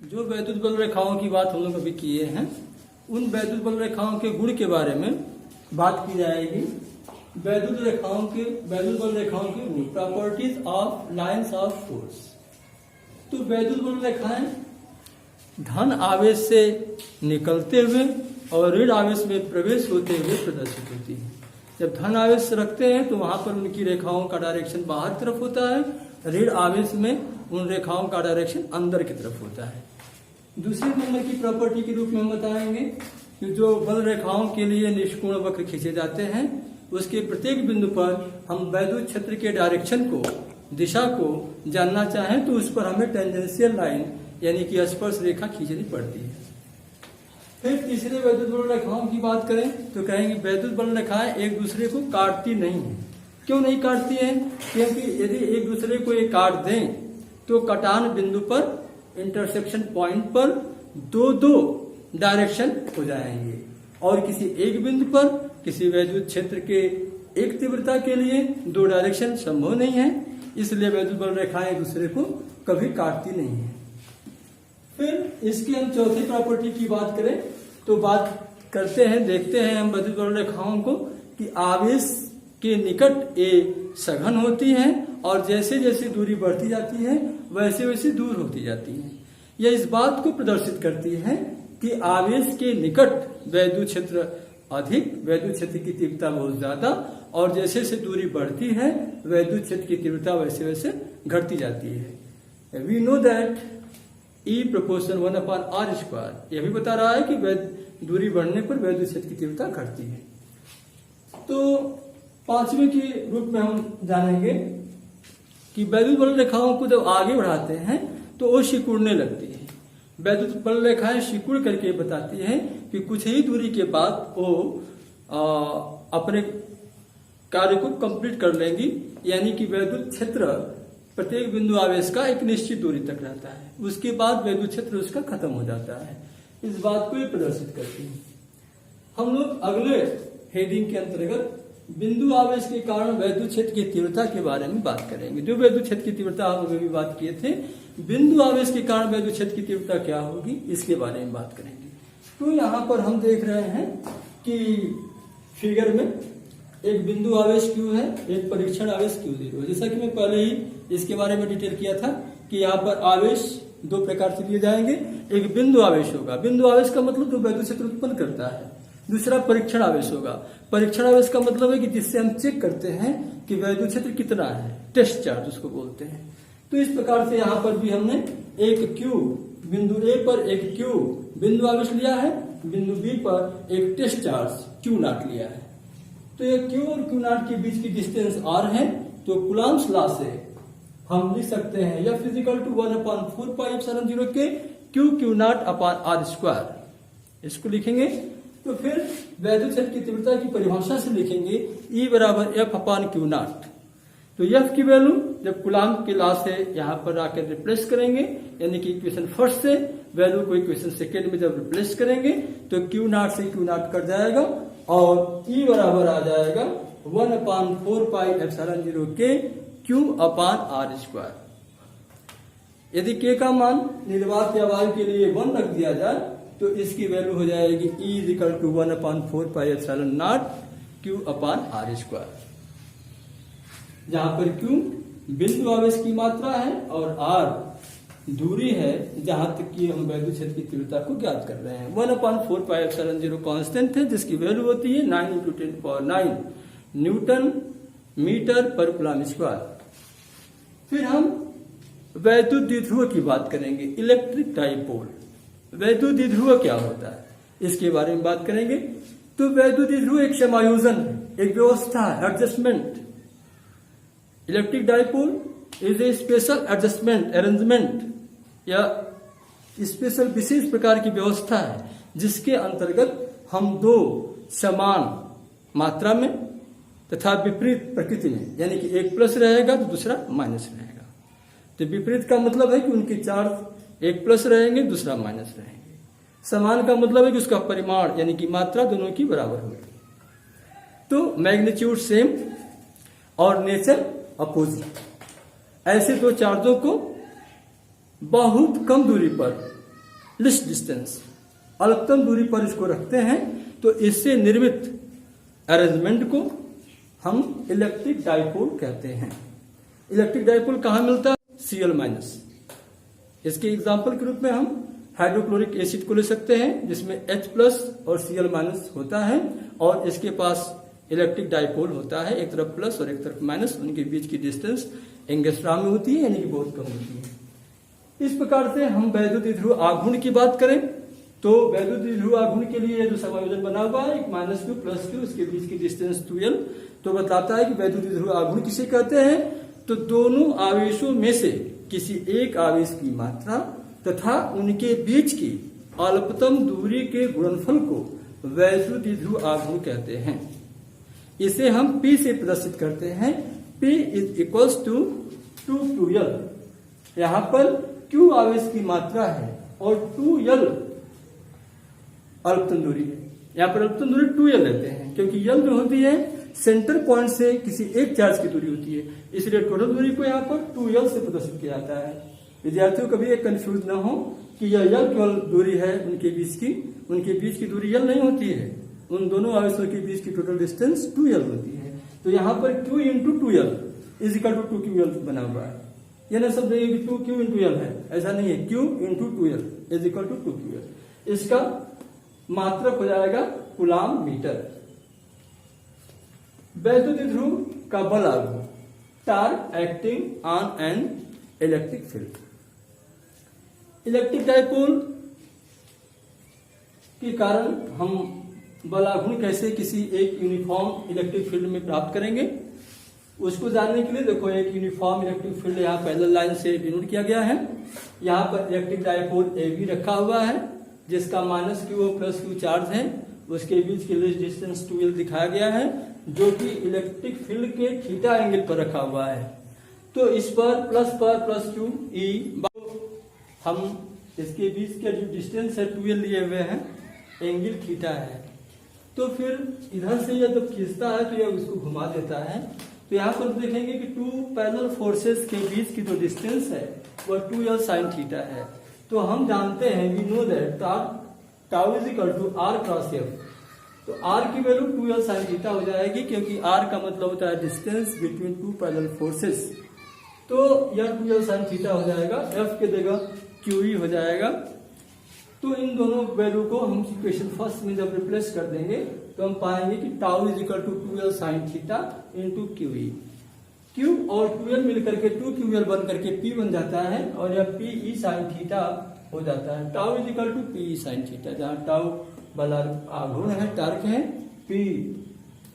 जो वैद्युत बल रेखाओं की बात हम लोग अभी किए हैं, उन वैद्युत बल रेखाओं के गुण के बारे में बात की जाएगी। वैद्युत बल रेखाओं के गुण, properties of lines of force. तो वैद्युत बल रेखाएं धन आवेश से निकलते हुए और ऋण आवेश में प्रवेश होते हुए प्रदर्शित होती है। जब धन आवेश रखते हैं तो वहां पर उनकी रेखाओं का डायरेक्शन बाहर तरफ होता है, ऋण आवेश में उन रेखाओं का डायरेक्शन अंदर की तरफ होता है। दूसरे नंबर की प्रॉपर्टी के रूप में हम बताएंगे कि जो बल रेखाओं के लिए निष्कोण वक्र खींचे जाते हैं, उसके प्रत्येक बिंदु पर हम वैद्युत क्षेत्र के डायरेक्शन को, दिशा को जानना चाहें तो उस पर हमें टेंजेंशियल लाइन यानी कि स्पर्श रेखा खींचनी पड़ती है। फिर तीसरे वैद्युत बल रेखाओं की बात करें तो कहेंगे वैद्युत बल रेखाएं एक दूसरे को काटती नहीं है। क्यों नहीं काटती हैं? क्योंकि यदि एक दूसरे को ये काट दें तो कटान बिंदु पर, इंटरसेक्शन पॉइंट पर दो डायरेक्शन हो जाएंगे और किसी एक बिंदु पर किसी वैद्युत क्षेत्र के एक तीव्रता के लिए दो डायरेक्शन संभव नहीं है। इसलिए वैद्युत बल रेखाएं एक दूसरे को कभी काटती नहीं है। फिर इसकी हम चौथी प्रॉपर्टी की बात करें तो बात करते हैं, देखते हैं हम वैद्युत बल रेखाओं को कि आवेश के निकट ये सघन होती हैं और जैसे जैसे दूरी बढ़ती जाती है वैसे वैसे दूर होती जाती है। यह इस बात को प्रदर्शित करती है कि आवेश के निकट वैद्युत क्षेत्र अधिक, वैद्युत क्षेत्र की तीव्रता बहुत ज्यादा, और जैसे जैसे दूरी बढ़ती है वैद्युत क्षेत्र की तीव्रता वैसे वैसे घटती जाती है। We know that E proportion 1/r²। यह भी बता रहा है कि दूरी बढ़ने पर वैद्युत क्षेत्र की तीव्रता घटती है। तो पांचवें के रूप में हम जानेंगे कि वैद्युत बल रेखाओं को जब आगे बढ़ाते हैं तो वो सिकुड़ने लगती है। वैद्युत बल रेखाएं सिकुड़ करके बताती हैं कि कुछ ही दूरी के बाद वो अपने कार्य को कंप्लीट कर लेंगी, यानी कि वैद्युत क्षेत्र प्रत्येक बिंदु आवेश का एक निश्चित दूरी तक रहता है, उसके बाद वैद्युत क्षेत्र उसका खत्म हो जाता है। इस बात को ये प्रदर्शित करती है। हम लोग अगले हेडिंग के अंतर्गत बिंदु आवेश के कारण वैद्युत क्षेत्र की तीव्रता के बारे में बात करेंगे। जो वैद्युत क्षेत्र की तीव्रता हम लोग भी बात किए थे, बिंदु आवेश के कारण वैद्युत क्षेत्र की तीव्रता क्या होगी इसके बारे में बात करेंगे। तो यहाँ पर हम देख रहे हैं कि फिगर में एक बिंदु आवेश Q है, एक परीक्षण आवेश Q0 है। जैसा कि मैं पहले ही इसके बारे में डिटेल किया था कि यहाँ पर आवेश दो प्रकार से लिए जाएंगे। एक बिंदु आवेश होगा, बिंदु आवेश का मतलब जो वैद्युत क्षेत्र उत्पन्न करता है। दूसरा परीक्षण आवेश होगा। परीक्षण आवेश का मतलब है कि जिससे हम चेक करते हैं कि वैद्युत क्षेत्र कितना है, टेस्ट चार्ज उसको बोलते हैं। तो इस प्रकार से यहाँ पर भी हमने एक Q बिंदु A पर एक Q बिंदु आवेश लिया है, बिंदु B पर एक टेस्ट चार्ज Q0 लिया है। तो ये Q और Q0 के बीच की डिस्टेंस R है। तो कूलम्ब्स लॉ से हम लिख सकते हैं F = 1/4πε0 के Q0/r²। इसको लिखेंगे। तो फिर वैद्युत क्षेत्र की तीव्रता की परिभाषा से लिखेंगे E = F/Q0। तो F की वैल्यू जब कूलम्ब के लॉ से यहाँ पर आकर रिप्लेस करेंगे, यानी कि इक्वेशन फर्स्ट से वैल्यू को इक्वेशन सेकेंड में जब रिप्लेस करेंगे तो Q0 से Q0 कट जाएगा और E बराबर आ जाएगा 1/4πε0 के Q/r²। यदि K का मान निर्वात या वायु के लिए 1 रख दिया जाए तो इसकी वैल्यू हो जाएगी E = 1/4πε0 Q/r², जहां पर Q बिंदु आवेश की मात्रा है और R दूरी है जहां तक कि हम वैद्युत क्षेत्र की तीव्रता को ज्ञात कर रहे हैं। 1/4πε0 कांस्टेंट है जिसकी वैल्यू होती है 9 × 10⁹ न्यूटन मीटर पर कूलम्ब²। फिर हम वैद्युत द्विध्रुव की बात करेंगे, इलेक्ट्रिक डाइपोल। वैद्युत द्विध्रुव क्या होता है इसके बारे में बात करेंगे। तो वैद्युत द्विध्रुव एक समायोजन है, एक व्यवस्था है, adjustment. Electric dipole is a special adjustment, arrangement या स्पेशल विशेष प्रकार की व्यवस्था है जिसके अंतर्गत हम दो समान मात्रा में तथा विपरीत प्रकृति में, यानी कि एक प्लस रहेगा तो दूसरा माइनस रहेगा। तो विपरीत का मतलब है कि उनके चार्ज एक प्लस रहेंगे, दूसरा माइनस रहेंगे। समान का मतलब है कि उसका परिमाण यानी कि मात्रा दोनों की बराबर होगी। तो मैग्नीट्यूड सेम और नेचर अपोजिट, ऐसे दो चार्जों को बहुत कम दूरी पर लिस्ट डिस्टेंस, अल्पतम दूरी पर इसको रखते हैं, तो इससे निर्मित अरेंजमेंट को हम इलेक्ट्रिक डाइपोल कहते हैं। इलेक्ट्रिक डाइपोल कहाँ मिलता है? Cl-। इसके एग्जाम्पल के रूप में हम हाइड्रोक्लोरिक एसिड को ले सकते हैं, जिसमें H+ और Cl- होता है, और इसके पास इलेक्ट्रिक डाइपोल होता है, एक तरफ प्लस और एक तरफ माइनस, उनके बीच की डिस्टेंस एंगस्ट्रॉम में होती है, यानी कि बहुत कम होती है। इस प्रकार से हम वैद्युत द्विध्रुव आघूर्ण की बात करें तो वैद्युत द्विध्रुव आघूर्ण के लिए जो समायोजन बना हुआ है, एक -q +q, उसके बीच की डिस्टेंस 2l, तो बताता है कि वैद्युत द्विध्रुव आघूर्ण किसे कहते हैं? तो दोनों आवेशों में से किसी एक आवेश की मात्रा तथा उनके बीच की अल्पतम दूरी के गुणनफल को वैद्युत द्विध्रुव आघूर्ण कहते हैं। इसे हम P से प्रदर्शित करते हैं। P = 2 यहाँ पर Q आवेश की मात्रा है और 2l अल्पतम दूरी है। यहाँ पर अल्पतम दूरी 2l लेते हैं, क्योंकि l जो होती है सेंटर पॉइंट से किसी एक चार्ज की दूरी होती है, इसलिए टोटल दूरी को यहाँ पर 2l से प्रदर्शित किया जाता है। विद्यार्थियों कभी एक कंफ्यूज न हो कि यह l केवल दूरी है उनके बीच की दूरी l नहीं होती है, उन दोनों आवेशों के बीच की टोटल डिस्टेंस 2l होती है। तो यहाँ पर Q × 2l = 2ql बना हुआ है। यह ना समझिए कि 2q × l है, ऐसा नहीं है। Q × 2l = 2ql। इसका मात्रक हो जाएगा कूलाम मीटर। वैद्युत द्विध्रुव का बल आघूर्ण, torque acting on an electric field. Electric dipole के कारण हम बल आघूर्ण कैसे किसी एक यूनिफॉर्म इलेक्ट्रिक फील्ड में प्राप्त करेंगे, उसको जानने के लिए देखो, एक यूनिफॉर्म इलेक्ट्रिक फील्ड यहाँ पैरेलल लाइन से डिनोट किया गया है। यहाँ पर इलेक्ट्रिक डाइपोल AB रखा हुआ है, जिसका -q और +q चार्ज है, उसके बीच की लिस्ट डिस्टेंस 2l दिखाया गया है, जो कि इलेक्ट्रिक फील्ड के थीटा एंगल पर रखा हुआ है। तो इस पर +q E, हम इसके बीच का जो डिस्टेंस है 2l लिए हुए हैं, एंगल थीटा है। तो फिर इधर से यह जब खींचता है तो यह उसको घुमा देता है। तो यहाँ पर देखेंगे कि 2 पैरेलल फोर्सेस के बीच की जो डिस्टेंस है वह 2l sin थीटा है। तो हम जानते हैं, we know that tau = r × f। तो r की वैल्यू 2l sin थीटा हो जाएगी, क्योंकि r का मतलब होता है डिस्टेंस बिटवीन 2 पैरेलल फोर्सेस। तो यह 2l sin थीटा हो जाएगा, f के जगह QE हो जाएगा। तो इन दोनों वैल्यू को हम इक्वेशन फर्स्ट में जब रिप्लेस कर देंगे तो हम पाएंगे कि tau = 2l sin theta × QE। Q और 2l मिलकर के 2ql बन करके P बन जाता है, और यह PE sin थीटा हो जाता है। टाउ = PE sin थीटा, जहाँ टाउ बल आघूर्ण है, टॉर्क है, P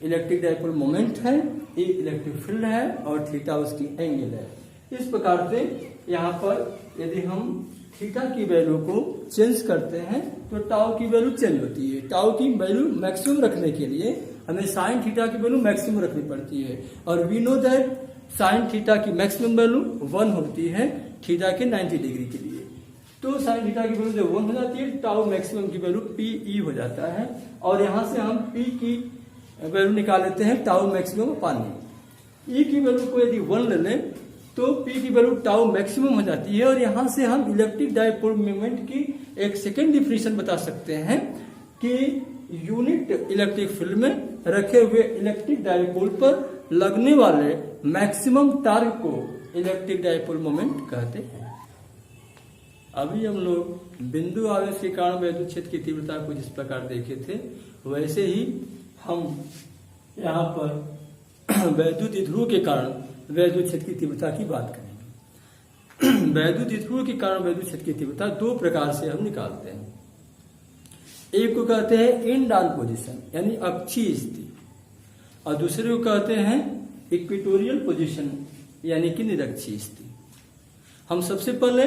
इलेक्ट्रिक डाइपोल मोमेंट है, E इलेक्ट्रिक फील्ड है, और थीटा उसकी एंगल है। इस प्रकार से यहाँ पर यदि हम थीटा की वैल्यू को चेंज करते हैं तो टाउ की वैल्यू चेंज होती है। टाउ की वैल्यू मैक्सिमम रखने के लिए हमें साइन थीटा की वैल्यू मैक्सिमम रखनी पड़ती है, और we know that sine theta की मैक्सिमम वैल्यू 1 होती है थीटा के 90 डिग्री के लिए। तो साइन थीटा की वैल्यू जब 1 हो जाती है, टाउ मैक्सिमम की वैल्यू PE हो जाता है, और यहाँ से हम P की वैल्यू निकाल लेते हैं टाउ मैक्सिमम पानी। E की वैल्यू को यदि 1 ले लें तो P की वैल्यू टाउ मैक्सिमम हो जाती है, और यहाँ से हम इलेक्ट्रिक डाइपोल मोमेंट की एक सेकेंड डिफिनेशन बता सकते हैं कि यूनिट इलेक्ट्रिक फील्ड में रखे हुए इलेक्ट्रिक डाइपोल पर लगने वाले मैक्सिमम टॉर्क को इलेक्ट्रिक डाइपोल मोमेंट कहते हैं। अभी हम लोग बिंदु आवेश के कारण वैद्युत क्षेत्र की तीव्रता को जिस प्रकार देखे थे, वैसे ही हम यहाँ पर वैद्युत द्विध्रुव के कारण वैद्युत क्षेत्र की तीव्रता की बात करेंगे। वैद्युत द्विध्रुव के कारण वैद्युत क्षेत्र की तीव्रता 2 प्रकार से हम निकालते हैं। एक को कहते हैं एंड ऑन पोजीशन, यानी अक्षीय स्थिति, और दूसरे को कहते हैं इक्वेटोरियल पोजीशन, यानी कि निरक्षीय स्थिति। हम सबसे पहले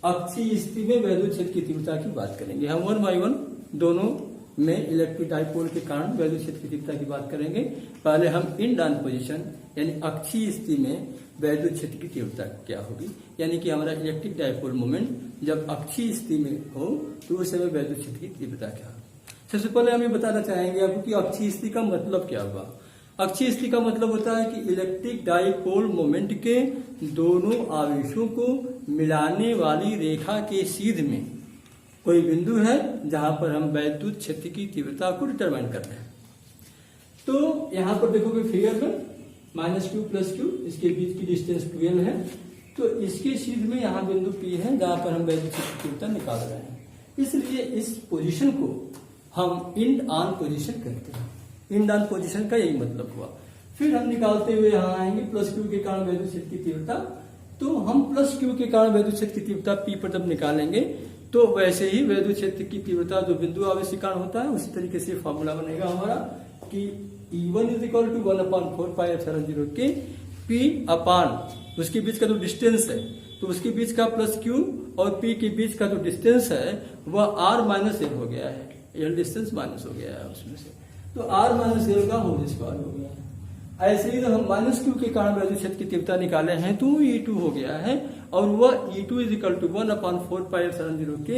अक्षीय स्थिति में वैद्युत क्षेत्र की तीव्रता की बात करेंगे। हम 1 by 1 दोनों में इलेक्ट्रिक डाइपोल के कारण वैद्युत क्षेत्र की तीव्रता की बात करेंगे। पहले हम इन डाउन पोजीशन यानी अक्षीय स्थिति में वैद्युत क्षेत्र की तीव्रता क्या होगी, यानी कि हमारा इलेक्ट्रिक डाइपोल मोमेंट जब अक्षीय स्थिति में हो तो उस समय वैद्युत क्षेत्र की तीव्रता क्या होगी। सबसे पहले हम ये बताना चाहेंगे आपको कि अक्षीय स्थिति का मतलब क्या हुआ। अक्षीय स्थिति का मतलब होता है कि इलेक्ट्रिक डाइपोल मोमेंट के दोनों आवेशों को मिलाने वाली रेखा के सीध में कोई बिंदु है जहां पर हम वैद्युत क्षेत्र की तीव्रता को डिटरमाइन कर रहे हैं। तो यहां पर देखोगे फिगर में -q + q, इसके बीच की डिस्टेंस 12 है। तो इसके सीध में यहाँ बिंदु P है जहां पर हम वैद्युत क्षेत्र की तीव्रता निकाल रहे हैं। इसलिए इस पोजीशन को हम इंड ऑन पोजीशन कहते हैं। इंड ऑन पोजीशन का यही मतलब हुआ। फिर हम निकालते हुए यहाँ आएंगे +q के कारण वैद्युत क्षेत्र की तीव्रता। तो हम +q के कारण वैद्युत क्षेत्र की तीव्रता P पर जब निकालेंगे तो वैसे ही वैद्युत क्षेत्र की तीव्रता जो बिंदु आवेश के कारण होता है उसी तरीके से फॉर्मूला बनेगा हमारा कि E1 = 1/4πε0 के P अपान उसके बीच का जो डिस्टेंस है, तो उसके बीच का +q और P के बीच का जो डिस्टेंस है वह r - l हो गया है। l डिस्टेंस माइनस हो गया है उसमें से, तो r - l का होल स्क्वायर हो गया है। ऐसे ही जब हम -q के कारण वैद्युत क्षेत्र की तीव्रता निकाले हैं तो E2 हो गया है, और वह E2 = 1/4πε0 के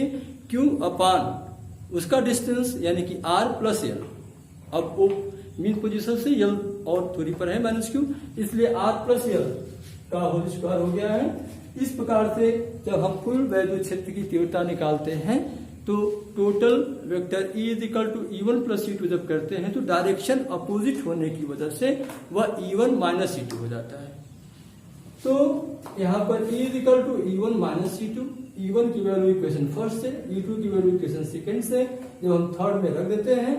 q अपान उसका डिस्टेंस यानी कि r + l। अब वो मीन पोजीशन से l और दूरी पर है -q, इसलिए r + l का होल स्क्वायर हो गया है। इस प्रकार से जब हम कुल वैद्युत क्षेत्र की तीव्रता निकालते हैं तो total vector E = E1 + E2 जब करते हैं तो डायरेक्शन अपोजिट होने की वजह से वह E1 - E2 हो जाता है। तो यहाँ पर E = E1 - E2, E1 की वैल्यू इक्वेशन फर्स्ट से, E2 की वैल्यू इक्वेशन सेकंड से जब हम थर्ड में रख देते हैं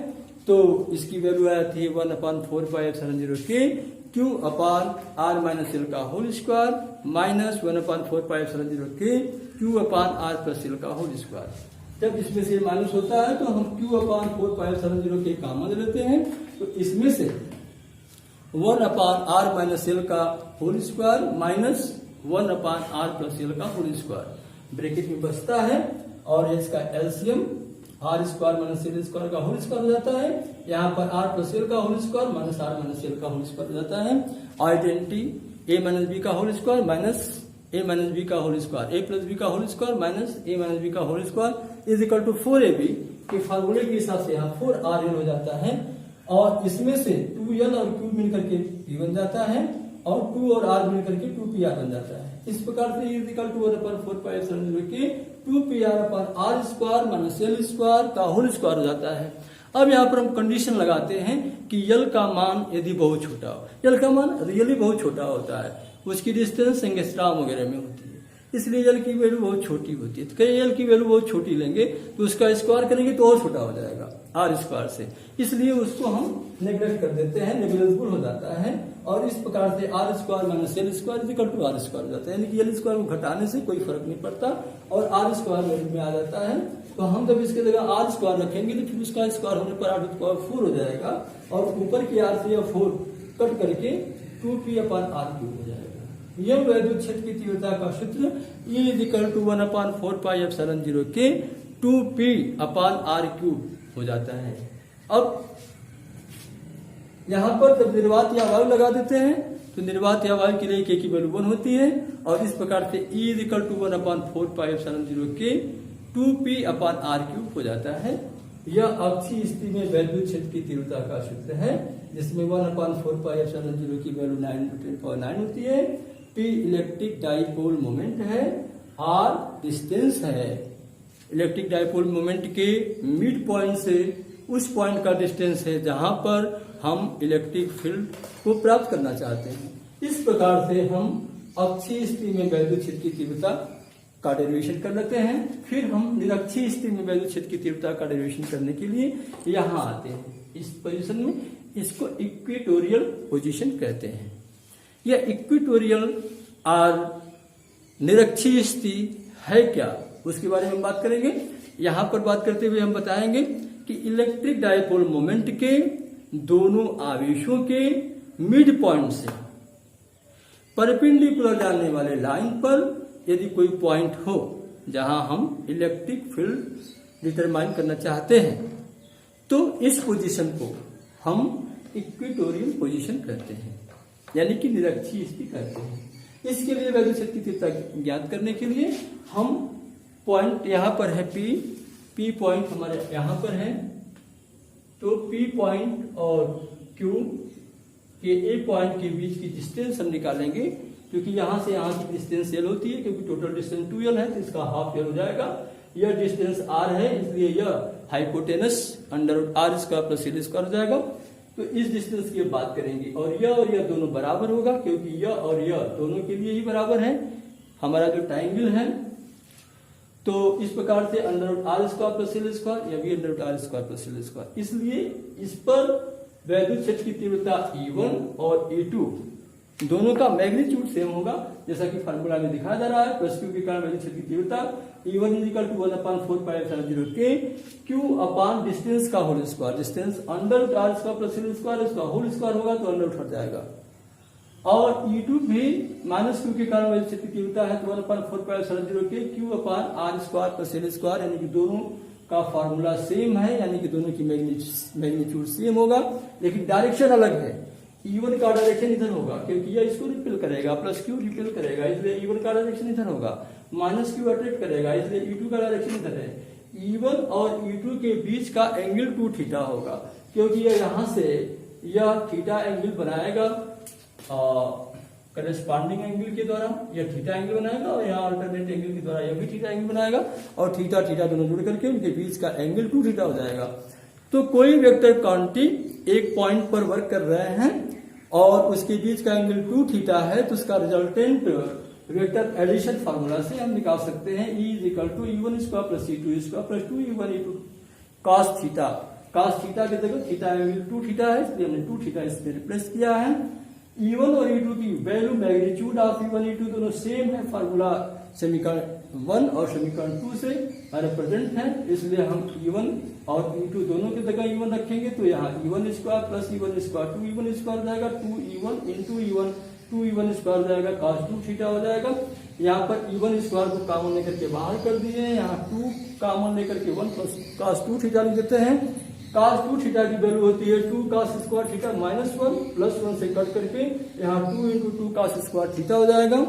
तो इसकी वैल्यू आती है 1/4πε0 के q अपान r - l का होल स्क्वायर माइनस 1/4πε0 के q अपान r + l का होल स्क्वायर। जब इसमें से माइनस होता है तो हम q/4πε0 के कॉमन लेते हैं, तो इसमें से 1/r - l का whole square minus 1/r + l का होल स्क्वायर ब्रैकेट में बचता है, और इसका एलसीएम r² - l² का होल स्क्वायर हो जाता है। यहाँ पर r + l का whole square minus r - l का होल स्क्वायर हो जाता है। आइडेंटिटी a - b का whole square minus a - b का होल स्क्वायर, a + b का whole square minus a - b का होल स्क्वायर = 4ab के फार्मूले के हिसाब से यहाँ 4rl हो जाता है, और इसमें से 2l और q मिलकर के p बन जाता है, और 2 और r मिलकर के 2pr बन जाता है। इस प्रकार से E = 1/4πε0 के 2pr/r² - l² का होल स्क्वायर हो जाता है। अब यहाँ पर हम कंडीशन लगाते हैं कि l का मान यदि बहुत छोटा हो, l का मान रियली बहुत छोटा होता है, उसकी डिस्टेंस एंगस्ट्रॉम वगैरह में होती है, इसलिए l की वैल्यू बहुत छोटी होती है। तो कहीं l की वैल्यू बहुत छोटी लेंगे तो उसका स्क्वायर करेंगे तो और छोटा हो जाएगा r² से, इसलिए उसको हम नेग्लेक्ट कर देते हैं, नेग्लिजिबल हो जाता है, और इस प्रकार से r² - l² = r² हो जाता है, यानी कि l² को घटाने से कोई फर्क नहीं पड़ता और r² वैल्यू में आ जाता है। तो हम जब इसके जगह r² रखेंगे तो फिर उसका स्क्वायर होने पर r² 4 हो जाएगा, और ऊपर की r से 4 कट करके 2p/r³ हो जाएगा। यह वैद्युत क्षेत्र की तीव्रता का सूत्र E = 1/4πε0 के 2p/r³ हो जाता है। अब यहाँ पर जब निर्वात या वायु लगा देते हैं तो निर्वात या वायु के लिए k की वैल्यू 1 होती है, और इस प्रकार से E = 1/4πε0 के 2p/r³ हो जाता है। यह अक्षीय स्थिति में वैद्युत क्षेत्र की तीव्रता का सूत्र है, जिसमें 1/4πε0 की वैल्यू 9/10⁹ होती है, p इलेक्ट्रिक डाइपोल मोमेंट है, r डिस्टेंस है। इलेक्ट्रिक डाइपोल मोमेंट के मिड पॉइंट से उस पॉइंट का डिस्टेंस है जहां पर हम इलेक्ट्रिक फील्ड को प्राप्त करना चाहते हैं। इस प्रकार से हम अक्षीय स्थिति में वैद्युत क्षेत्र की तीव्रता का डेरिवेशन कर लेते हैं। फिर हम निरक्षीय स्थिति में वैद्युत क्षेत्र की तीव्रता का डेरिवेशन करने के लिए यहाँ आते हैं, इस पोजीशन में। इसको इक्वेटोरियल पोजीशन कहते हैं। यह इक्वेटोरियल और निरक्षीय स्थिति है क्या, उसके बारे में हम बात करेंगे। यहाँ पर बात करते हुए हम बताएंगे कि इलेक्ट्रिक डाइपोल मोमेंट के दोनों आवेशों के मिड पॉइंट से परपेंडिकुलर जाने वाले लाइन पर यदि कोई पॉइंट हो जहां हम इलेक्ट्रिक फील्ड डिटरमाइन करना चाहते हैं, तो इस पोजीशन को हम इक्वेटोरियल पोजीशन कहते हैं, यानी कि निरक्षीय स्थिति कहते हैं। इसके लिए वैद्युत क्षेत्र की तीव्रता ज्ञात करने के लिए हम पॉइंट यहाँ पर है P पॉइंट हमारे यहाँ पर है, तो P पॉइंट और Q के A पॉइंट के बीच की डिस्टेंस हम निकालेंगे, क्योंकि यहाँ से यहाँ की डिस्टेंस L होती है, क्योंकि टोटल डिस्टेंस 2L है तो इसका हाफ L हो जाएगा। यह डिस्टेंस r है, इसलिए यह हाइपोटेनस √r² + l² हो जाएगा। तो इस डिस्टेंस की बात करेंगे और यह दोनों बराबर होगा, क्योंकि यह और यह दोनों के लिए ही बराबर है हमारा जो ट्राइंगल है। तो इस प्रकार से √r² + l², या भी √r² + l²। इसलिए इस पर वैद्युत क्षेत्र की तीव्रता E1 और E2 दोनों का मैग्नीट्यूड सेम होगा, जैसा कि फार्मूला में दिखाया जा रहा है। प्लस Q के कारण वैद्युत क्षेत्र की तीव्रता E1 = 1/4πε0K Q upon distance का whole square, distance √r² + l² इसका होल स्क्वायर होगा तो अंडर हट जाएगा। और E2 भी -Q के कारण वैद्युत क्षेत्र की तीव्रता है तो 1/4πε0K Q अपान r² + l², यानी कि दोनों का फार्मूला सेम है, यानी कि दोनों की मैग्नीट्यूड सेम होगा, लेकिन डायरेक्शन अलग है। E1 का डायरेक्शन इधर होगा, क्योंकि यह इसको रिपेल करेगा, प्लस Q रिपेल करेगा, इसलिए E1 का डायरेक्शन इधर होगा। -Q अट्रैक्ट करेगा, इसलिए E2 का डायरेक्शन इधर है। E1 और E2 के बीच का एंगल 2θ होगा, क्योंकि यह यहाँ से यह थीटा एंगल बनाएगा करस्पॉन्डिंग एंगल के द्वारा, यह थीटा एंगल बनाएगा, और यहाँ अल्टरनेट एंगल के द्वारा यह भी थीटा एंगल बनाएगा, और थीटा दोनों जुड़ करके उनके बीच का एंगल 2θ हो जाएगा। तो कोई वेक्टर क्वांटिटी एक पॉइंट पर वर्क कर रहे हैं और उसके बीच का एंगल 2θ है, तो उसका रिजल्टेंट वेक्टर एडिशन फार्मूला से हम निकाल सकते हैं। E = E1² + E2² + 2E1 E2 cos θ। cos θ की जगह थीटा एंगल 2θ है, इसलिए हमने 2θ इसमें रिप्लेस किया है। E1 और E2 की value magnitude of E1 E2 दोनों सेम है, फार्मूला समीकरण 1 और समीकरण 2 से रिप्रेजेंट है, इसलिए हम E1 और E2 दोनों की जगह E1 रखेंगे, तो यहाँ E1² + E1² 2E1² हो जाएगा, 2E1 × E1 2E1² हो जाएगा, cos 2θ हो जाएगा। यहाँ पर E1² को कॉमन लेकर के बाहर कर दिए, यहाँ 2 कॉमन लेकर के 1 + cos 2θ लिख देते हैं। cos 2θ की वैल्यू होती है 2 cos² θ -1 + 1 से कट करके यहाँ 2 × 2 cos² θ हो जाएगा,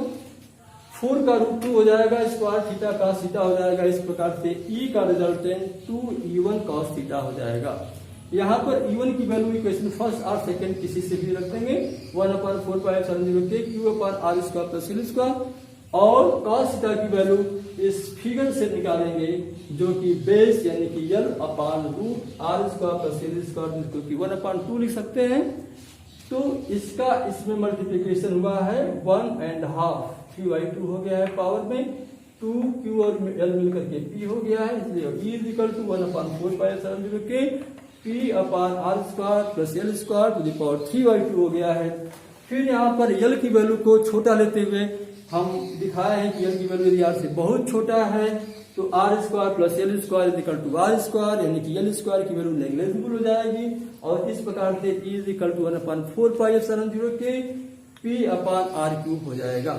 4 का √2 हो जाएगा, स्क्वायर थीटा cos θ हो जाएगा। इस प्रकार से E का रिजल्टेंट 2E1 cos θ हो जाएगा। यहाँ पर E1 की वैल्यू इक्वेशन फर्स्ट और सेकंड किसी से भी रख देंगे, 1/4πε0K Q अपान r² + l², और cos θ की वैल्यू इस फिगर से निकालेंगे, जो कि बेस यानी कि L अपान √r² + l², जिसको कि 1/2 लिख सकते हैं। तो इसका इसमें मल्टीप्लीकेशन हुआ है 1.5 3/2 हो गया है, पावर में 2Q और L मिलकर के P हो गया है, इसलिए E = 1/4πε0K P अपान r² + l² 3/2 हो गया है। फिर यहाँ पर L की वैल्यू को छोटा लेते हुए हम दिखाए हैं कि L की वैल्यू यदि R से बहुत छोटा है तो r² + l² = r², यानी कि l² की वैल्यू नेग्लिजिबल हो जाएगी, और इस प्रकार से E = 1/4πε0K P अपान r³ हो जाएगा।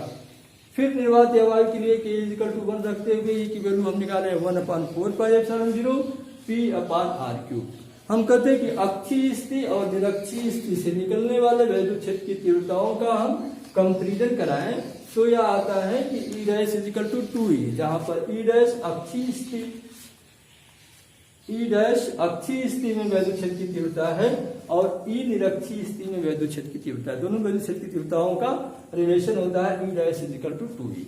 फिर निर्वात अवयव के लिए K = 1 रखते हुए E की वैल्यू हम निकाले 1/4πε0 P अपान r³। हम कहते हैं कि अक्षीय स्थिति और निरक्षीय स्थिति से निकलने वाले वैद्युत क्षेत्र की तीव्रताओं का हम कंपैरिजन कराएं, तो यह आता है कि E' = 2E, जहां पर E' अक्षीय स्थिति में वैद्युत क्षेत्र की तीव्रता है और E निरक्षीय स्थिति में वैद्युत क्षेत्र की तीव्रता है। दोनों वैद्युत क्षेत्र की तीव्रताओं का रिलेशन होता है E' = 2E।